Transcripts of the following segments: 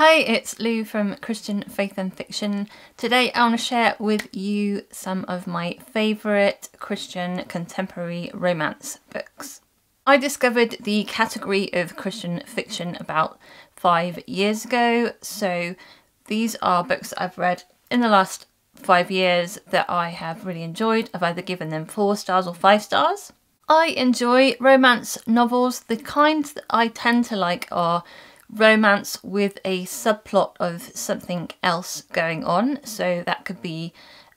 Hi, it's Lou from Christian Faith and Fiction. Today I want to share with you some of my favourite Christian contemporary romance books. I discovered the category of Christian fiction about 5 years ago, so these are books that I've read in the last 5 years that I have really enjoyed. I've either given them 4 stars or 5 stars. I enjoy romance novels. The kinds that I tend to like are romance with a subplot of something else going on. So that could be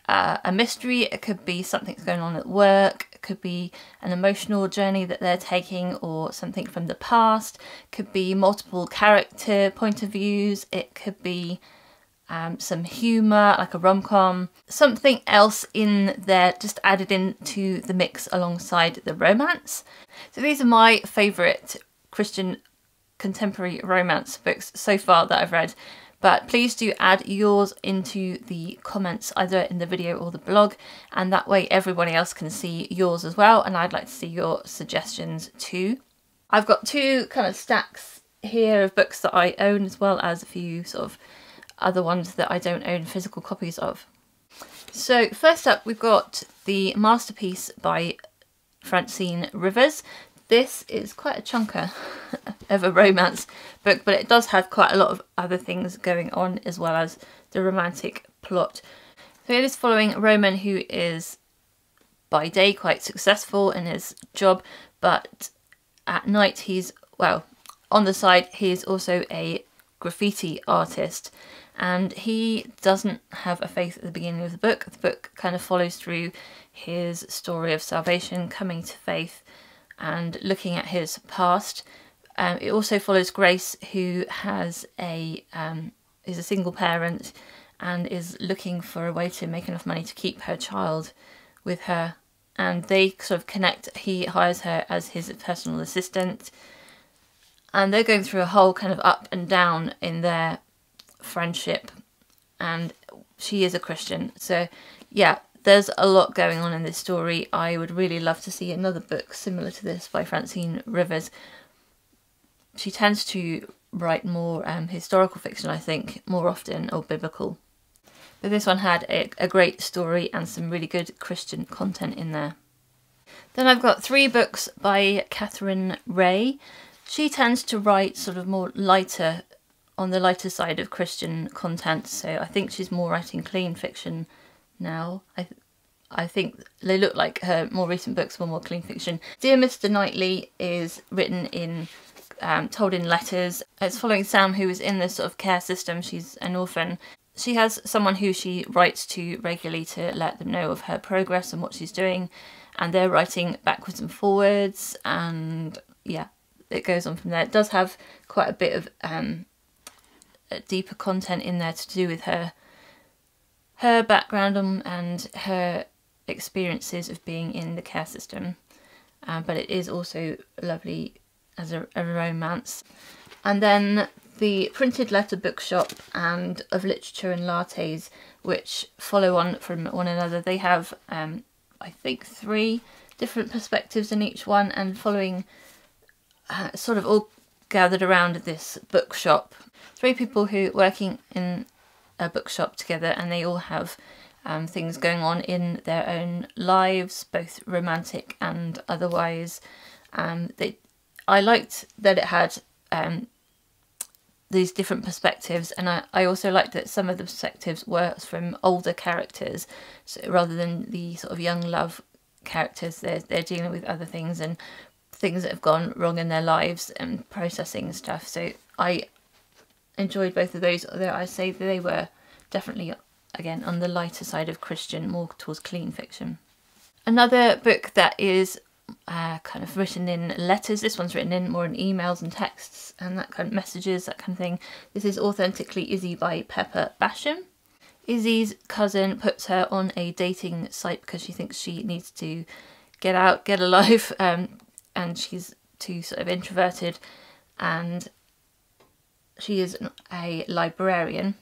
a mystery, it could be something that's going on at work, it could be an emotional journey that they're taking or something from the past, it could be multiple character point of views, it could be some humour, like a rom-com, something else in there just added into the mix alongside the romance. So these are my favourite Christian contemporary romance books so far that I've read, but please do add yours into the comments either in the video or the blog, and that way everybody else can see yours as well, and I'd like to see your suggestions too. I've got 2 kind of stacks here of books that I own, as well as a few sort of other ones that I don't own physical copies of. So first up we've got The Masterpiece by Francine Rivers. This is quite a chunker of a romance book, but it does have quite a lot of other things going on as well as the romantic plot. So it is following Roman, who is by day quite successful in his job, but at night he's, well, on the side he's also a graffiti artist, and he doesn't have a faith at the beginning of the book. The book kind of follows through his story of salvation, coming to faith, and looking at his past. It also follows Grace, who has is a single parent and is looking for a way to make enough money to keep her child with her, and they sort of connect. He hires her as his personal assistant, and they're going through a whole kind of up and down in their friendship, and she is a Christian, so yeah, there's a lot going on in this story. I would really love to see another book similar to this by Francine Rivers. She tends to write more historical fiction, I think, more often, or biblical. But this one had a great story and some really good Christian content in there. Then I've got 3 books by Katherine Reay. She tends to write sort of more lighter, on the lighter side of Christian content, so I think she's more writing clean fiction now. I think they look like her more recent books were more clean fiction. Dear Mr. Knightley is written in, told in letters. It's following Sam, who is in this sort of care system. She's an orphan. She has someone who she writes to regularly to let them know of her progress and what she's doing, and they're writing backwards and forwards, and yeah, it goes on from there. It does have quite a bit of deeper content in there to do with her background and her experiences of being in the care system, but it is also lovely as a romance. And then the Printed A Bookshop and Of Literature and Lattes, which follow on from one another. They have I think 3 different perspectives in each one, and following sort of all gathered around this bookshop. 3 people who are working in a bookshop together, and they all have things going on in their own lives, both romantic and otherwise. I liked that it had these different perspectives, and I also liked that some of the perspectives were from older characters, so rather than the sort of young love characters. They're dealing with other things and things that have gone wrong in their lives and processing stuff. So I enjoyed both of those, although I say that they were definitely, again, on the lighter side of Christian, more towards clean fiction. Another book that is kind of written in letters. This one's written in more in emails and texts and that kind of messages, that kind of thing. This is Authentically Izzy by Basham. Izzy's cousin puts her on a dating site because she thinks she needs to get out, get a life, and she's too sort of introverted, and she is a librarian,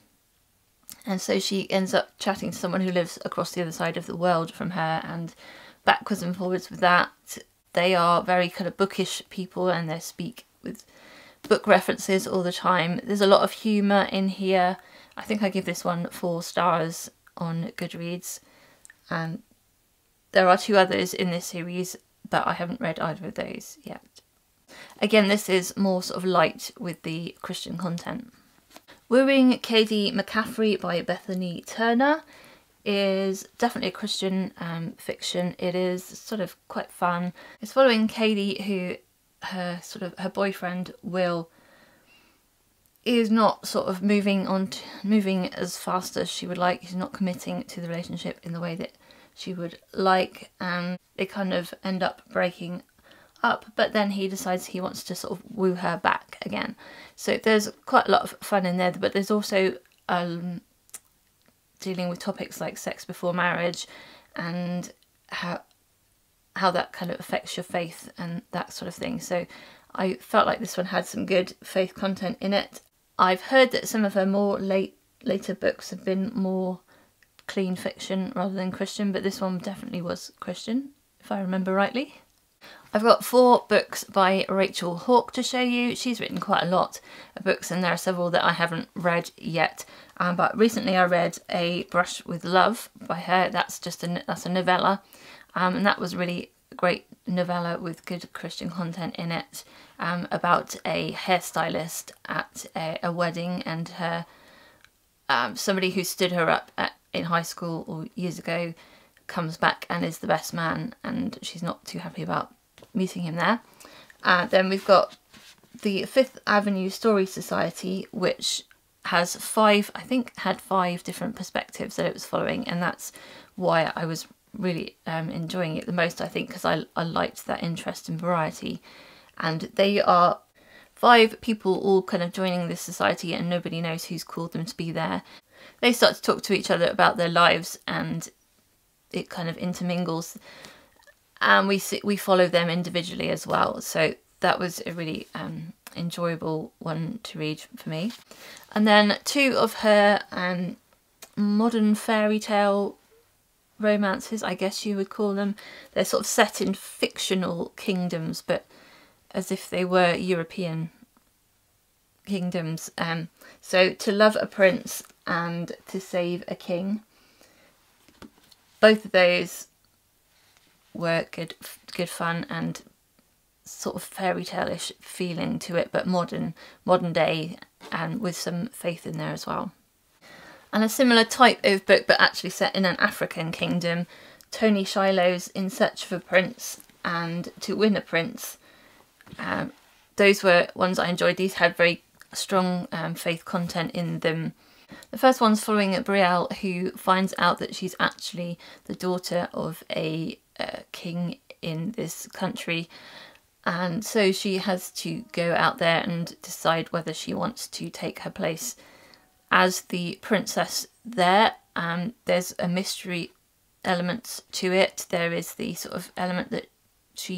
and so she ends up chatting to someone who lives across the other side of the world from her, and backwards and forwards with that. They are very kind of bookish people, and they speak with book references all the time. There's a lot of humour in here. I think I give this one 4 stars on Goodreads. And there are 2 others in this series, but I haven't read either of those yet. Again, this is more sort of light with the Christian content. Woing KD McCaffrey by Bethany Turner is definitely a Christian fiction. It is sort of quite fun. It's following Cadie, who her boyfriend Will is not sort of moving as fast as she would like. He's not committing to the relationship in the way that she would like, and they kind of end up breaking up, but then he decides he wants to sort of woo her back again. So there's quite a lot of fun in there, but there's also dealing with topics like sex before marriage and how that kind of affects your faith and that sort of thing. So I felt like this one had some good faith content in it. I've heard that some of her more later books have been more clean fiction rather than Christian, but this one definitely was Christian, if I remember rightly. I've got 4 books by Rachel Hauck to show you. She's written quite a lot of books, and there are several that I haven't read yet. But recently I read A Brush with Love by her. That's a novella, and that was really a great novella with good Christian content in it, about a hairstylist at a wedding, and her somebody who stood her up in high school or years ago comes back and is the best man, and she's not too happy about meeting him there. Then we've got the Fifth Avenue Story Society, which has 5 different perspectives that it was following, and that's why I was really enjoying it the most, I think, because I liked that interest in variety. And they are 5 people all kind of joining this society, and nobody knows who's called them to be there. They start to talk to each other about their lives, and it kind of intermingles, and we follow them individually as well. So that was a really enjoyable one to read for me. And then 2 of her modern fairy tale romances, I guess you would call them. They're sort of set in fictional kingdoms, but as if they were European kingdoms. So To Love a Prince and To Save a King. Both of those were good fun and sort of fairy tale-ish feeling to it, but modern day, and with some faith in there as well. And a similar type of book, but actually set in an African kingdom, Toni Shiloh's In Search of a Prince and To Win a Prince. Those were ones I enjoyed. These had very strong faith content in them. The first one's following Reay, who finds out that she's actually the daughter of a king in this country, and so she has to go out there and decide whether she wants to take her place as the princess there. There's a mystery element to it. There is the sort of element that she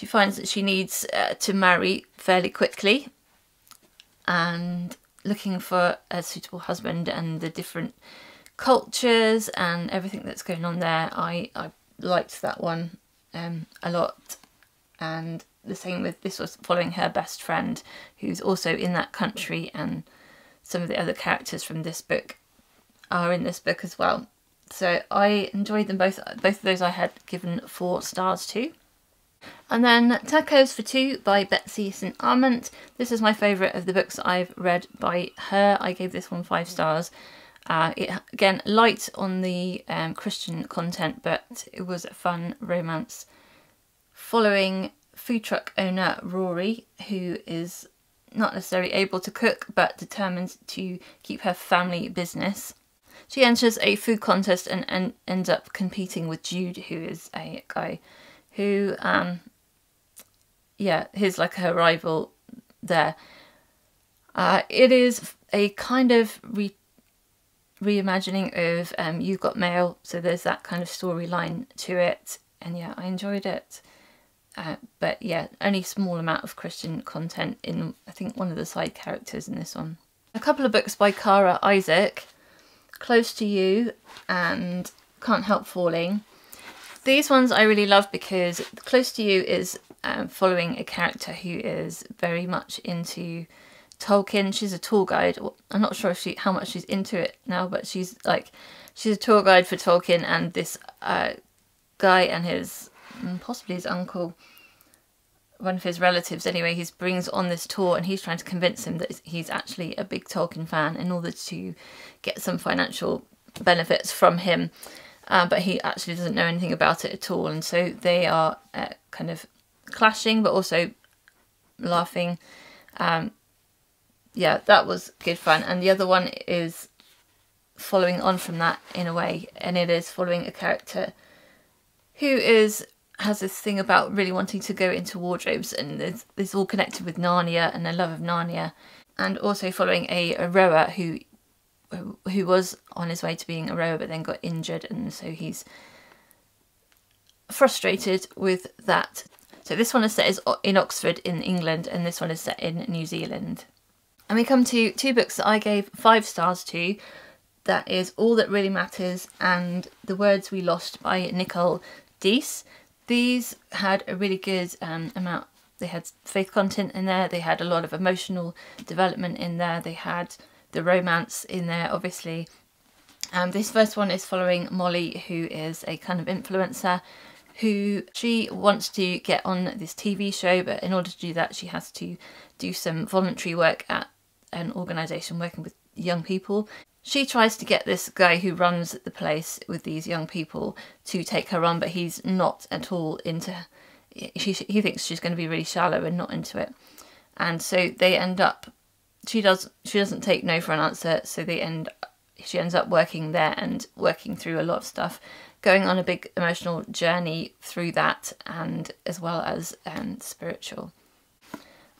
finds that she needs to marry fairly quickly, and looking for a suitable husband, and the different cultures and everything that's going on there. I liked that one a lot. And the same with this, was following her best friend who's also in that country, and some of the other characters from this book are in this book as well. So I enjoyed them both. Both of those I had given 4 stars to. And then Tacos for 2 by Betsy St. Amant. This is my favourite of the books I've read by her. I gave this one 5 stars. Again, light on the Christian content, but it was a fun romance following food truck owner Rory, who is not necessarily able to cook but determined to keep her family business. She enters a food contest and ends up competing with Jude, who is a guy who, he's like her rival there. It is a kind of reimagining of You've Got Mail, so there's that kind of storyline to it, and yeah, I enjoyed it. But yeah, only a small amount of Christian content in, I think, one of the side characters in this one. A couple of books by Cara Isaac, Close to You and Can't Help Falling. These ones I really love because Close to You is following a character who is very much into Tolkien. She's a tour guide. I'm not sure if how much she's into it now, but she's a tour guide for Tolkien, and this guy and his, possibly his uncle, one of his relatives anyway, he brings on this tour, and he's trying to convince him that he's actually a big Tolkien fan in order to get some financial benefits from him. But he actually doesn't know anything about it at all, and so they are kind of clashing but also laughing. Yeah, that was good fun. And the other one is following on from that in a way, and it is following a character who has this thing about really wanting to go into wardrobes, and it's all connected with Narnia and their love of Narnia, and also following a rower who was on his way to being a rower but then got injured, and so he's frustrated with that. So this one is set in Oxford in England, and this one is set in New Zealand. And we come to two books that I gave 5 stars to. That is All That Really Matters and The Words We Lost by Nicole Deese. These had a really good amount. They had faith content in there, they had a lot of emotional development in there, they had the romance in there, obviously. This first one is following Molly, who is a kind of influencer, who she wants to get on this TV show, but in order to do that she has to do some voluntary work at an organisation working with young people. She tries to get this guy who runs the place with these young people to take her on, but he's not at all into... He thinks she's going to be really shallow and not into it. And so they end up... She doesn't take no for an answer, so she ends up working there and working through a lot of stuff, going on a big emotional journey through that, and as well as spiritual.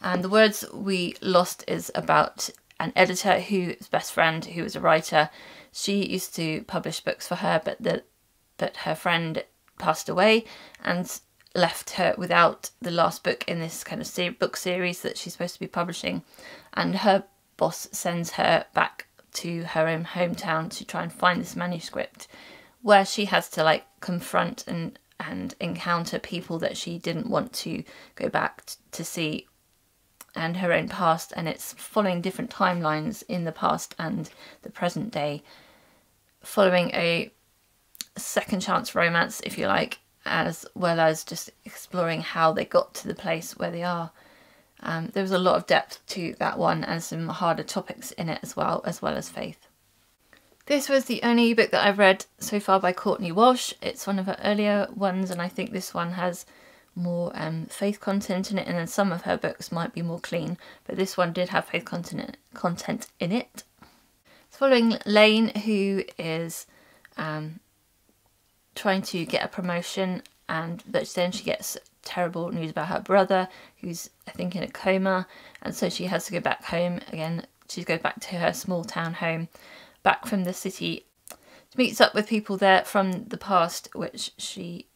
And The Words We Lost is about an editor whose best friend, who was a writer. She used to publish books for her, but her friend passed away and left her without the last book in this kind of book series that she's supposed to be publishing. And her boss sends her back to her own hometown to try and find this manuscript, where she has to confront and encounter people that she didn't want to go back to see, and her own past, and it's following different timelines in the past and the present day, following a second chance romance, if you like, as well as just exploring how they got to the place where they are. There was a lot of depth to that one, and some harder topics in it as well as faith. This was the only book that I've read so far by Courtney Walsh. It's one of her earlier ones, and I think this one has more faith content in it, and then some of her books might be more clean, but this one did have faith content in it. It's following Lane, who is trying to get a promotion, but then she gets terrible news about her brother, who's I think in a coma, and so she has to go back home again. She goes back to her small town home, back from the city. She meets up with people there from the past, which she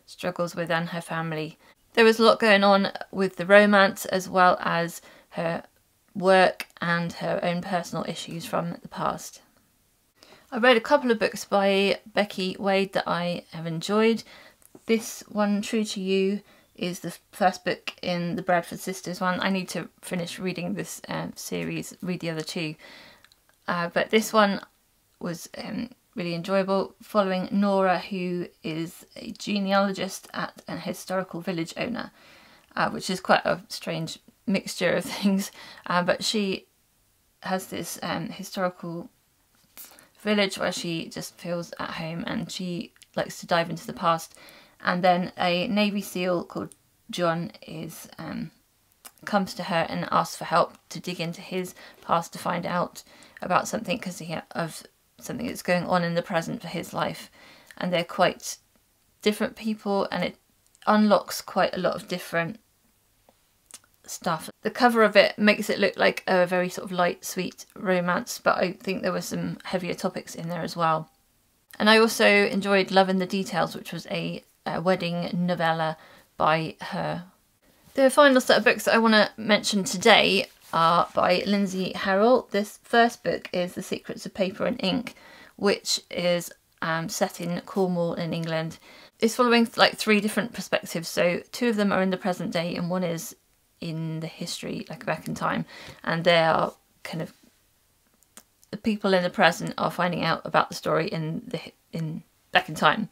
struggles with, and her family. There was a lot going on with the romance, as well as her work and her own personal issues from the past. I read a couple of books by Becky Wade that I have enjoyed. This one, True to You, is the first book in the Bradford Sisters one. I need to finish reading this series, read the other two. But this one was really enjoyable, following Nora, who is a genealogist at a historical village owner, which is quite a strange mixture of things, but she has this historical village where she just feels at home, and she likes to dive into the past. And then a Navy SEAL called John comes to her and asks for help to dig into his past to find out about something, of something that's going on in the present for his life. And they're quite different people, and it unlocks quite a lot of different stuff. The cover of it makes it look like a very sort of light, sweet romance, but I think there were some heavier topics in there as well. And I also enjoyed Love in the Details, which was a wedding novella by her. The final set of books that I want to mention today are by Lindsay Harrell. This first book is The Secrets of Paper and Ink, which is set in Cornwall in England. it's following like 3 different perspectives. So 2 of them are in the present day and 1 is in the history, like back in time. And they are kind of, the people in the present are finding out about the story in back in time.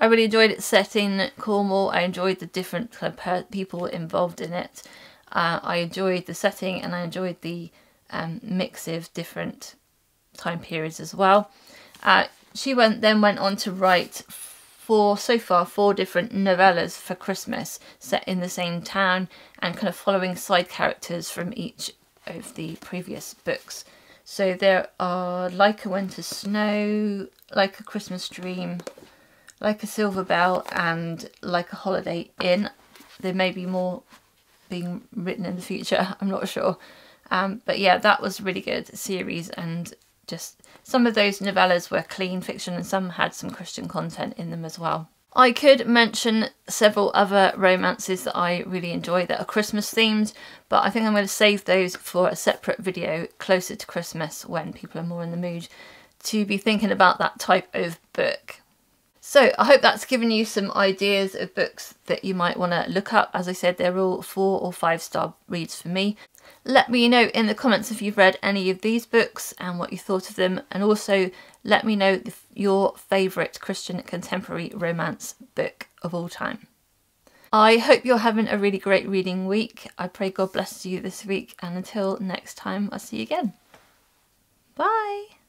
I really enjoyed its setting, Cornwall. I enjoyed the different kind of people involved in it. I enjoyed the setting, and I enjoyed the mix of different time periods as well. She then went on to write so far 4 different novellas for Christmas set in the same town and kind of following side characters from each of the previous books. So there are Like a Winter's Snow, Like a Christmas Dream, Like a Silver Bell, and Like a Holiday Inn. There may be more being written in the future, I'm not sure. But yeah, that was a really good series, and just some of those novellas were clean fiction and some had some Christian content in them as well. I could mention several other romances that I really enjoy that are Christmas themed, but I think I'm going to save those for a separate video closer to Christmas when people are more in the mood to be thinking about that type of book. So I hope that's given you some ideas of books that you might want to look up. As I said, they're all 4 or 5-star reads for me. Let me know in the comments if you've read any of these books and what you thought of them, and also let me know your favourite Christian contemporary romance book of all time. I hope you're having a really great reading week. I pray God bless you this week, and until next time, I'll see you again. Bye!